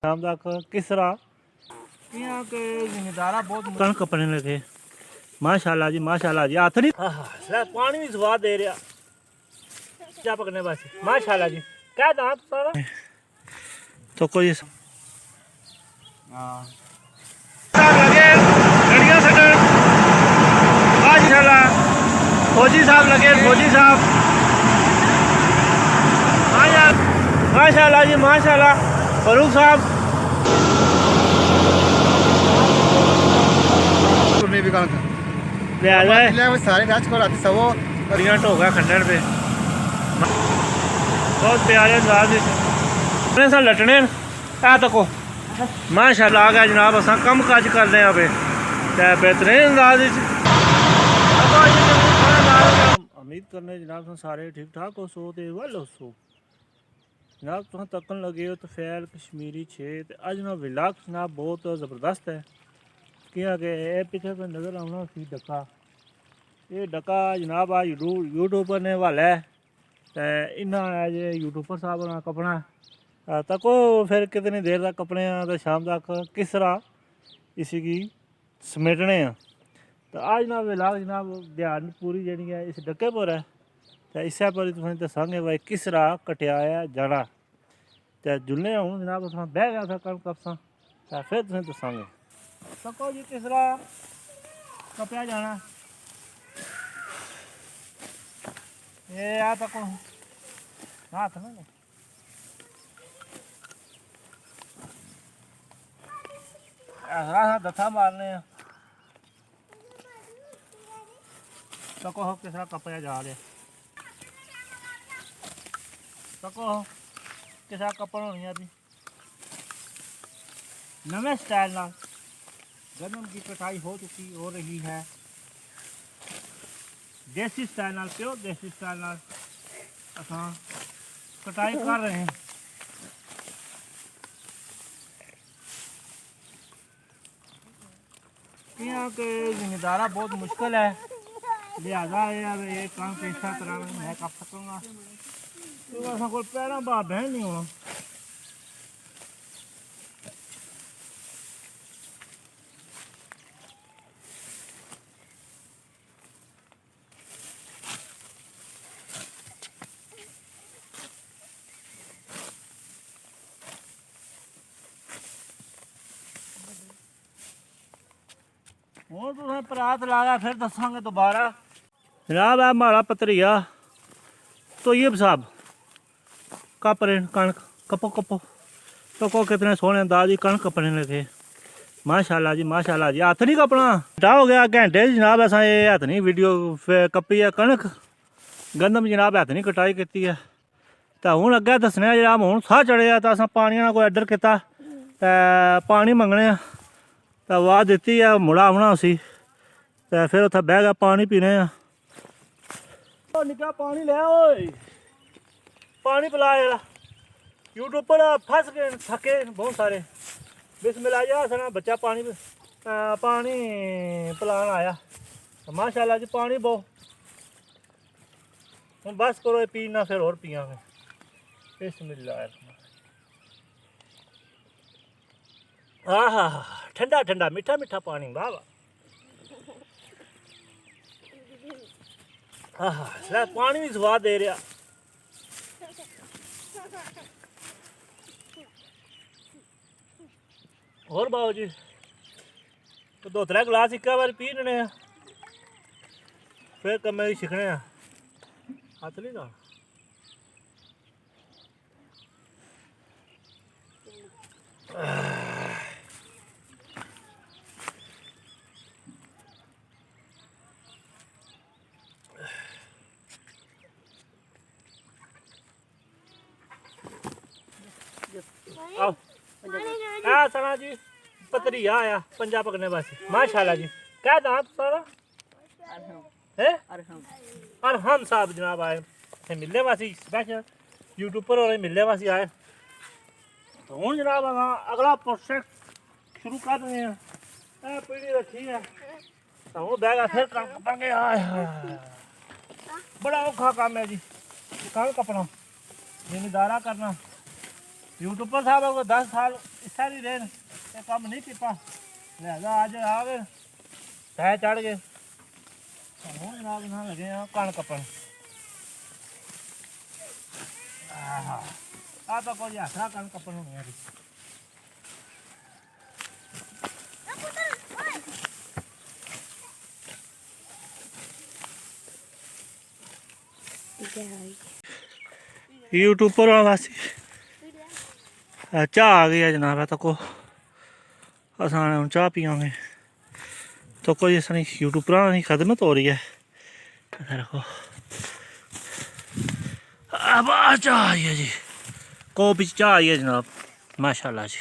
शाम तक किस तरह जिम्मेदारा बहुत कणक कपने लगे। माशाल्लाह जी हाथ नहीं पानी भी स्वाद दे रहा जा पकने बस। माशाल्लाह जी क्या दांत सारा तो कोई लगे लड़ियां सटन। माशाल्लाह फौजी साहब लगे फौजी साहब। माशाल्लाह जी माशाल्लाह फरूक साहब भी कणक ले आ जाए सारे राज को रात सवो बढ़िया ढोगा खंडन पे बहुत प्यारे अंदाज सा लटने आ तको। माशाल्लाह आ गया जनाब असा कम काज करते हैं पे बेहतरीन अंदाज। उम्मीद करने जनाब तुम सारे ठीक ठाक हो सो तो वल हो सो जनाब तुम तकन लगे हो तो फैल कश्मीरी 6 तो अज ना विलाक जनाब बहुत ज़बरदस्त है क्या कि पिछले को नज़र आना सी डका ये डका जनाब आ यूट्यूबर ने वाला है तो इन्हें अज यूट्यूबर साहब ना कपना तको फिर कितनी देर तक कपने तो शाम तक किस तरह इसकी समेटने तो अज ना विलाक जनाब ध्यान पूरी जी है इस डके पर है तो इस पर तुसें दसांगे भाई किस तरह कटिया जाना तो जुल्ले हूँ जनाब अस बह गया था कणक अफसा तो फिर तुसें दसांगे तको जी किस तरह कपया जाना ये आ तको हाथ ना ऐसा दथा मारने तको हो किस तरह कपया जा रहा तको हो किस तरह कपड़ होनी अभी नवे स्टाइल नाल गंदम की कटाई हो रही है देसी स्टाइल नाल प्योर देसी स्टाइल नाल असां कटाई कर रहे हैं। यहाँ के जिम्मेदारा बहुत मुश्किल है लिहाजा ये काम पेशा तरह मैं कर सकूँगा तो असा कोई पैर बाहर बहन नहीं होना। हूँ तुसें परात लाया फिर दसांगे दोबारा जनाब है माड़ा पतरिया तो ये साहब कपरे कणक कपो कपो तो कितने सोहने अंदाज ही कणक कपने लगे। माशाल्लाह जी हाथ नहीं कपना टा हो गया घंटे जनाब असा ये हथ नहीं वीडियो कपी है कणक गंदम जनाब हथ नहीं कटाई की है तो हूँ अगे दसने जनाब हूँ साह चढ़िया तो अस पानी ना कोई अडर किया पानी मंगने तो आवाज़ दी है मुड़ा आना उसी तो फिर उत्थे बह गया पानी पीने निका पानी ले पानी पिला जरा यूट्यूब पर फस गए थके बहुत सारे बिस्मिल्लाह जी सना बच्चा पानी पानी पिलान आया माशाल्लाह जी पानी बहुत हम बस करो पीना फिर और पियाँगे बिस्मिल्लाह। हाँ हाँ हाँ ठंडा ठंडा मीठा मीठा पानी वाह वाह। हाँ हाँ पानी भी स्वाद दे रहा और बाबू जी तो 2-3 गिलास एक बार पी लेने फिर कम्मे ही सीखने हाथ नहीं ना आओ सना जी पतरिया आया पंजा पकने बस। माशाल्लाह जी क्या दांत सारा है अरहम साहब जनाब आए मिलने वासी स्पेशल यूट्यूबर और मिलने वासी आए तो हूँ जनाब अगला प्रोजेक्ट शुरू कर रहे हैं पीढ़ी रखी है तो हूँ बैगा फिर काम करेंगे। बड़ा औखा काम है जी कल कपना जिम्मेदारा करना यूट्यूबर साहब को 10 साल इस सारी देन ये काम नहीं किया लिहाजा आज आ गए तह चढ़ गए हूँ जनाब इन्हें लगे हैं कण कपन आ तो कोई आसरा कण कपन होनी है यूट्यूबर वासी चाह आ गई है जनाब है तो को असान हम चाह पियाँगे तो कोई असनी यूट्यूबर की खदमत हो रही है देखो अब चाह आई है जी कोप चाह आई है जनाब माशाल्लाह जी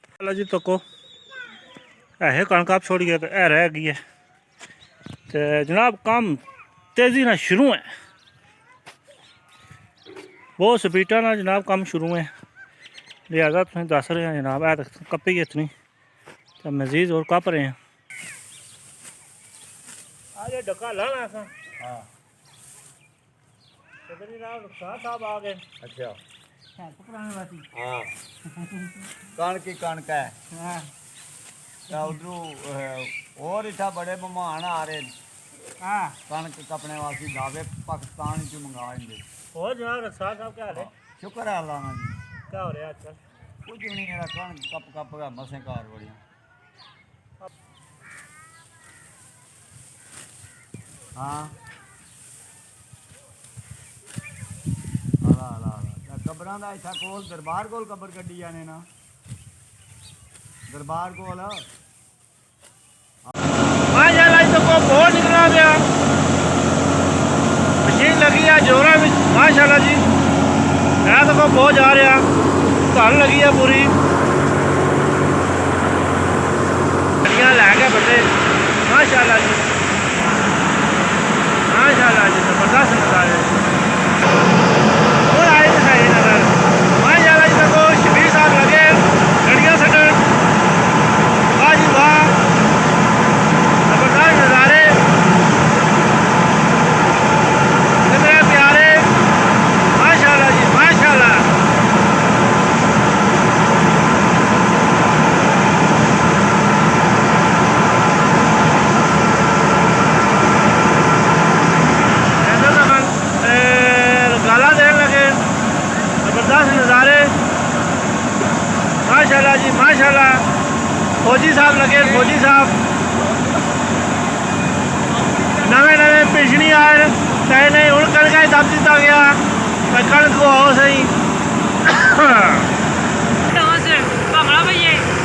माशाल्लाह जी तो को है कणक आप छोड़ी है तो है रह गई है तो जनाब काम तेज़ी ना शुरू है बहुत स्पीडा ना जनाब काम शुरू है लिहाजा तुम दस रहे हैं जनाब है तो कपी इतनी तो मजीद और कप रहे हैं आज डका लाना सा हाँ साहब आ गए अच्छा पकड़ाने वाली हाँ कणक ही कणक है हाँ उधरों और इतना बड़े मेहमान आ रहे हाँ कणक कपने वास्ते दावे पाकिस्तान च मंगाएंगे और जनाब रखसार साहब क्या हाल है शुक्र है अल्लाह ना जी क्या हो रहा है आजकल कुछ भी नहीं मेरा कणक कप कप का मसें कार बड़ियाँ हाँ कबरां दा इत्थै कोल दरबार कोल कबर कड्डी जाने ना दरबार कोल माशाल्लाह तो को बहुत निकला गया मशीन लगी है जोरा में माशाल्लाह जी मैं तो को बहुत जा रहा धन लगी है पूरी गड्डियां लैके बंदे माशाल्लाह जी जबरदस्त नज़ारे और आए है नज़र माशाल्लाह जी तो शबीर साहब लगे गड्डियां सटन वाह जी वाह जबरदस्त नज़ारे कितने प्यारे माशाल्लाह जी माशाल्लाह गाला देने लगे जबरदस्त नज़ारे माशाल्लाह जी माशाल्लाह फौजी साहब लगे फौजी साहब नवे नवे पिछड़ी आए कहे नहीं हूँ कणक ही दब दिता गया कणक को आओ सही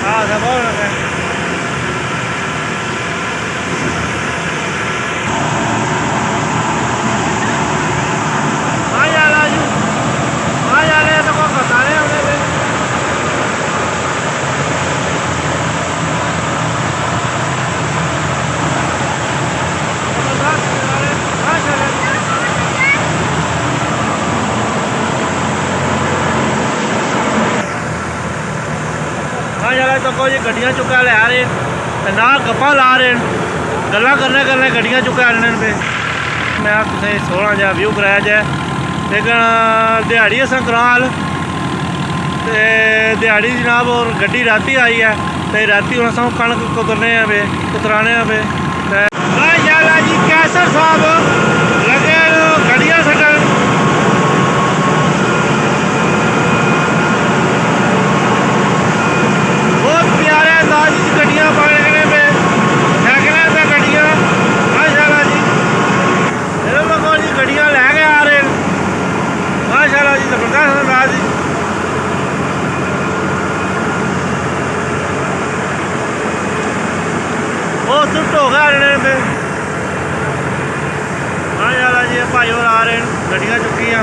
हाँ सब और लगे माशाल्लाह जी माशाल्लाह तो कोई बताने हमें भी माशाल्लाह तो कोई गड्डियां चुका ले आ रहे हैं ना गप्पा ला रहे हैं गल्ला करने करने गड्डियां चुका रहे हैं पे मैं तुसें सोहना जहा व्यू कराया जाए लेकिन दिहाड़ी अस कराल ते दिहाड़ी जनाब और गड्डी राती आई है तो राती हूँ अस कणक कुतरने पे कुतराने पे माशाल्लाह जी कैसर साहब लगे गड्डियां सटन बहुत प्यारे अंदाज गड्डियां पकड़ने पे साइकिलें पे गड्डियां माशाल्लाह जी जी गड्डियां लैके आ रहे हैं माशाल्लाह जी जबरदस्त अंदाज जी बहुत सुट हो गया अड़ने पे माशाल्लाह जी भाई और आ रहे हैं गड्डियां चुकियां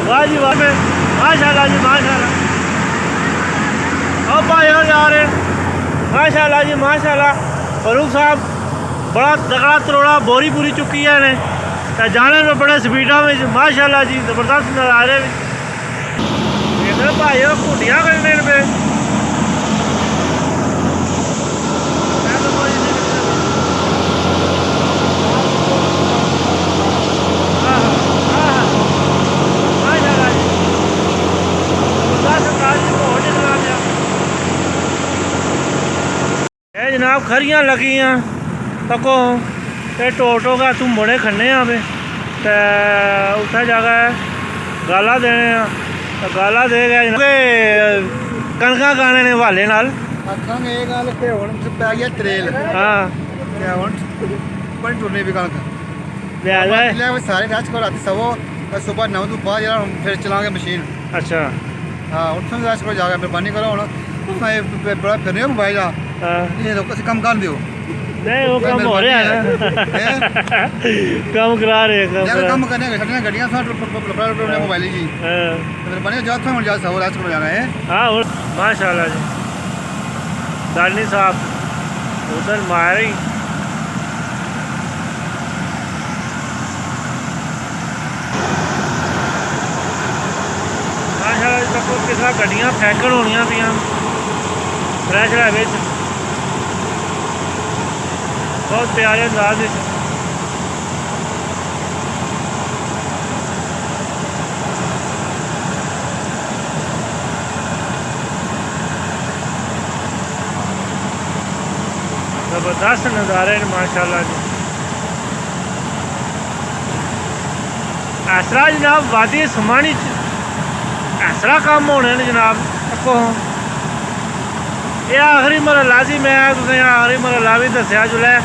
वाह जी वाह माशाल्लाह जी माशाल्लाह अब भाई और आ रहे हैं माशाल्लाह जी माशाल्लाह फरूक साहब बड़ा तगड़ा तरोड़ा बोरी पूरी चुकी है ने जाने में बड़े स्पीडा में माशाल्लाह जी जबरदस्त नज़ारे भाई और घुटियां करने पे जनाब खरियां लगी तको ये टो का तू मुड़े खन्ने पे ते उत्थे जाकर गाला देने गाला दे गए कणकां गाने ने हवाले नाल आखांगे ये गल कि हुण पै गया त्रेल हाँ ते हुण बड़ी टुरनी भी कणक लिहाजा सारे रच को रात सवो सुबह 9 तो बाद यार फिर चलांगे मशीन अच्छा हाँ उठो रच को जाके मेहरबानी करो हुण तुसां बड़ा फिरने मोबाइल ये तो कम कर दियो नहीं वो कम हो रहा है कम करा रहे कम करने खड़ने गड्डियां सा मोबाइल जी मेहरबानी जा हुण जा सवो रच को जाना है हाँ माशाल्लाह जी दानी साहब उधर मारी तको किस गड्डियां फैंकन होनियां पियां फ्रैशर बिच बहुत प्यारे अंदाज जबरदस्त नज़ारे हैं माशाल्लाह जी। ऐसरा जनाब वादी समानी ऐसरा काम होने ने जनाब तको ये आखिरी मरहला सी मैं तुसें आखिरी मरहला भी दस्या जुल्लै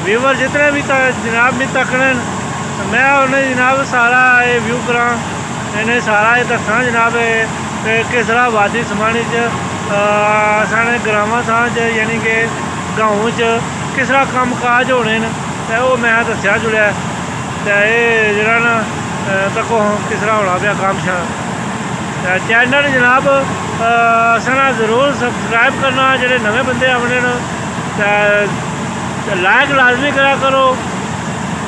व्यूवर जितने भी जनाब भी तकने मैं उन्हें जनाब सारा ये व्यू करा इन्हें सारा ये दसा जनाब किस तरह वादी समानी साढ़े ग्रामां थां यानी कि गाँव किस तरह कम काज होने ते वो मैं दस्या जुल्लै ते ये जेह्ड़ा ना तको किस तरह होना पाया कम्म शाम चैनल जनाब असां जरूर सबसक्राइब करना जेह्ड़े नवे बंदे आने ते लाइक लाजमी करा करो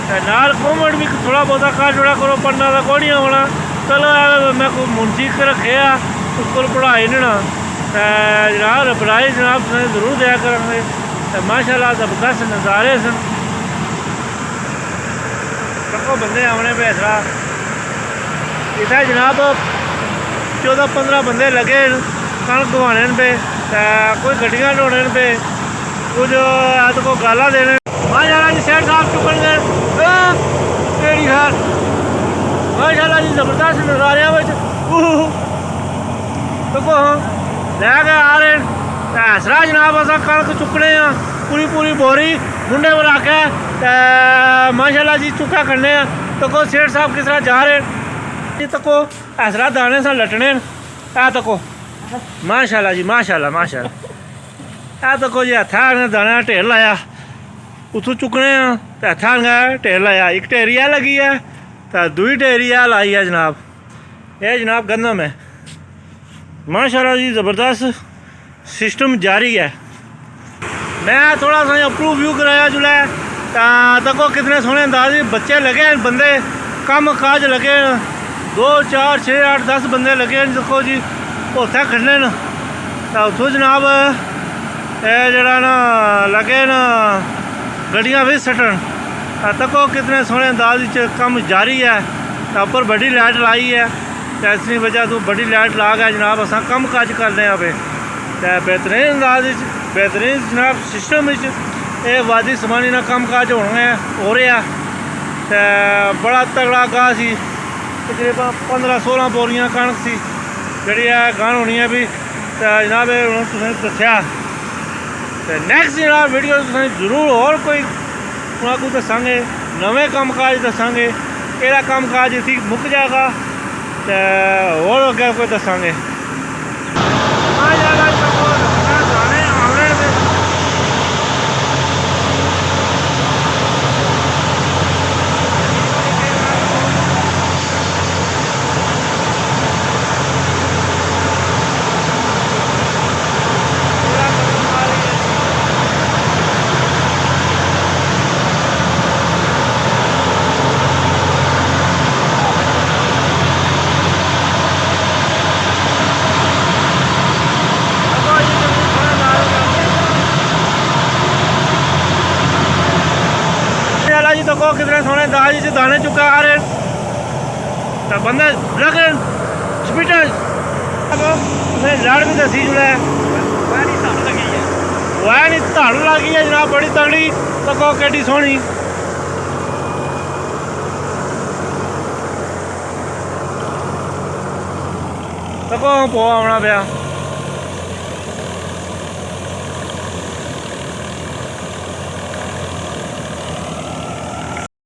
ते नाल कॉमेंट भी थोड़ा बहुता कर छोड़ा करो पढ़ना तो कोई नहीं होना चलो मैं कोई मुंशी रखे उसको पढ़ाई नहीं ना जनाब रिप्लाई जनाब जरूर दिया करेंगे माशाल्लाह जबरदस्त नज़ारे सन तको बंदे आने पे ऐसा इतना जनाब 14-15 बंदे लगे कणक गवाने पे कोई गड्डियां ढोने पे कुछ को गाला देने माशाल्लाह जी सेठ साहब चुकन गए केड़ी हाल माशाल्लाह जी जबरदस्त नज़ारे तको लैके आ रहे ऐसरा जनाब अस कणक चुकने पूरी पूरी बोरी मुंडे पर आके माशाल्लाह जी चुका करने तको सेठ साहब किस तरह जा रहे तको ऐसरा दाने से लटने आ तको माशाल्लाह जी माशाल्लाह माशाल्लाह आ तको जी हथा ने दाने ढेर लाया उतों चुकने तो हथा ने ढेर लाया एक ढेरी लगी है तो दूई ढेरी लाई है जनाब ये जनाब गंदम है माशाल्लाह जी ज़बरदस्त सिस्टम जारी है। मैं थोड़ा सा अप्रूव व्यू कराया जुल्लै तको कितने सोहने अंदाज बच्चे लगे बंदे कम काज लगे 2 4 6 8 10 बंदे लगे देखो जी उत्थे खड़ने तो उत्थों जनाब जरा ना लगे न गड्डियां भी सटन तको कितने सोहने अंदाज कम जारी है ऊपर बड़ी लाइट लाई है तो इसकी वजह तो बड़ी लाइट ला गया जनाब अस कम काज करते हैं पे बेहतरीन अंदाज बेहतरीन जनाब सिस्टम ये वादी समानी ना कम काज हो रहा तो बड़ा तगड़ा गाह सी तकरीबन 15-16 बोरियां कणक सी जी गान होनी है भी तो जनाब तुसें दस्या तो नैक्सट जनाब वीडियो तुसें जरूर होर कोई कोई दसांगे नवे कम काज दसांगे केड़ा कम काज इत्थै मुक जाएगा तो होर अग्गें कोई दसांगे को कितने सोने दाज से दाने चुका आ रहे तो बंदे लगे स्पीटर लड़ भी दसी जुड़ा ਵਾਹ ਨਹੀਂ ਧੜ ਲੱਗੀ ਹੈ ਜਨਾਬ ਬੜੀ ਤਗੜੀ ਤੱਕੋ ਕਿੱਡੀ ਸੋਹਣੀ ਤੱਕੋ ਪੋ ਆਉਣਾ ਪਿਆ